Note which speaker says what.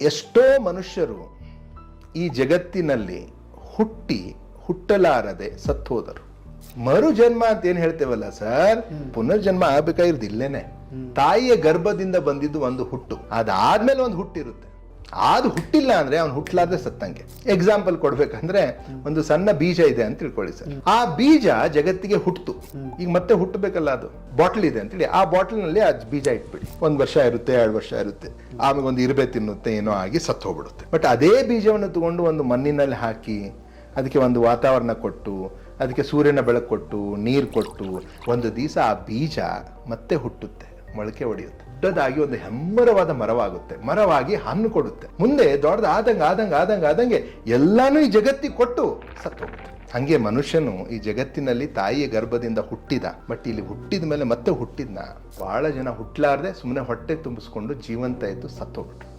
Speaker 1: ಎಷ್ಟೋ ಮನುಷ್ಯರು ಈ ಜಗತ್ತಿನಲ್ಲಿ ಹುಟ್ಟಲಾರದೆ ಸತ್ತೋದರು. ಮರು ಜನ್ಮ ಅಂತ ಏನ್ ಹೇಳ್ತೇವಲ್ಲ ಸರ್, ಪುನರ್ಜನ್ಮ ಆಗ್ಬೇಕಾಗಿರೋದಿಲ್ಲೇನೆ. ತಾಯಿಯ ಗರ್ಭದಿಂದ ಬಂದಿದ್ದು ಒಂದು ಹುಟ್ಟು, ಅದಾದ್ಮೇಲೆ ಒಂದು ಹುಟ್ಟಿರುತ್ತೆ. ಅದು ಹುಟ್ಟಿಲ್ಲ ಅಂದ್ರೆ ಅವ್ನು ಹುಟ್ಟಲಾರ್ದೆ ಸತ್ತಂಗೆ. ಎಕ್ಸಾಂಪಲ್ ಕೊಡ್ಬೇಕಂದ್ರೆ ಒಂದು ಸಣ್ಣ ಬೀಜ ಇದೆ ಅಂತ ತಿಳ್ಕೊಳ್ಳಿ ಸರ್. ಆ ಬೀಜ ಜಗತ್ತಿಗೆ ಹುಟ್ಟಿತು, ಈಗ ಮತ್ತೆ ಹುಟ್ಟಬೇಕಲ್ಲ, ಅದು ಬಾಟಲ್ ಇದೆ ಅಂತೇಳಿ ಆ ಬಾಟಲ್ ನಲ್ಲಿ ಆ ಬೀಜ ಇಟ್ಬಿಡಿ. 1 ವರ್ಷ ಇರುತ್ತೆ, 2 ವರ್ಷ ಇರುತ್ತೆ, ಆಮೇಲೆ ಒಂದು ಇರುವೆ ತಿನ್ನುತ್ತೆ, ಏನೋ ಆಗಿ ಸತ್ತು ಹೋಗ್ಬಿಡುತ್ತೆ. ಬಟ್ ಅದೇ ಬೀಜವನ್ನು ತಗೊಂಡು ಒಂದು ಮಣ್ಣಿನಲ್ಲಿ ಹಾಕಿ ಅದಕ್ಕೆ ಒಂದು ವಾತಾವರಣ ಕೊಟ್ಟು, ಅದಕ್ಕೆ ಸೂರ್ಯನ ಬೆಳಕು ಕೊಟ್ಟು, ನೀರು ಕೊಟ್ಟು, ಒಂದು ದಿವಸ ಆ ಬೀಜ ಮತ್ತೆ ಹುಟ್ಟುತ್ತೆ, ಮೊಳಕೆ ಹೊಡೆಯುತ್ತೆ, ದೊಡ್ಡದಾಗಿ ಒಂದು ಹೆಮ್ಮರವಾದ ಮರವಾಗುತ್ತೆ, ಮರವಾಗಿ ಹಣ್ಣು ಕೊಡುತ್ತೆ. ಮುಂದೆ ದೊಡ್ಡದಾದಂಗೆ ಎಲ್ಲಾನು ಈ ಜಗತ್ತಿಗೆ ಕೊಟ್ಟು ಸತ್ತು ಹೋಗುತ್ತೆ. ಹಂಗೆ ಮನುಷ್ಯನು ಈ ಜಗತ್ತಿನಲ್ಲಿ ತಾಯಿಯ ಗರ್ಭದಿಂದ ಹುಟ್ಟಿದ, ಬಟ್ ಇಲ್ಲಿ ಹುಟ್ಟಿದ ಮೇಲೆ ಮತ್ತೆ ಹುಟ್ಟಿದ್ನ. ಬಹಳ ಜನ ಹುಟ್ಟಲಾರ್ದೆ ಸುಮ್ಮನೆ ಹೊಟ್ಟೆ ತುಂಬಿಸ್ಕೊಂಡು ಜೀವಂತ ಇದ್ದು ಸತ್ತು ಹೋಗ್ಬಿಟ್ರು.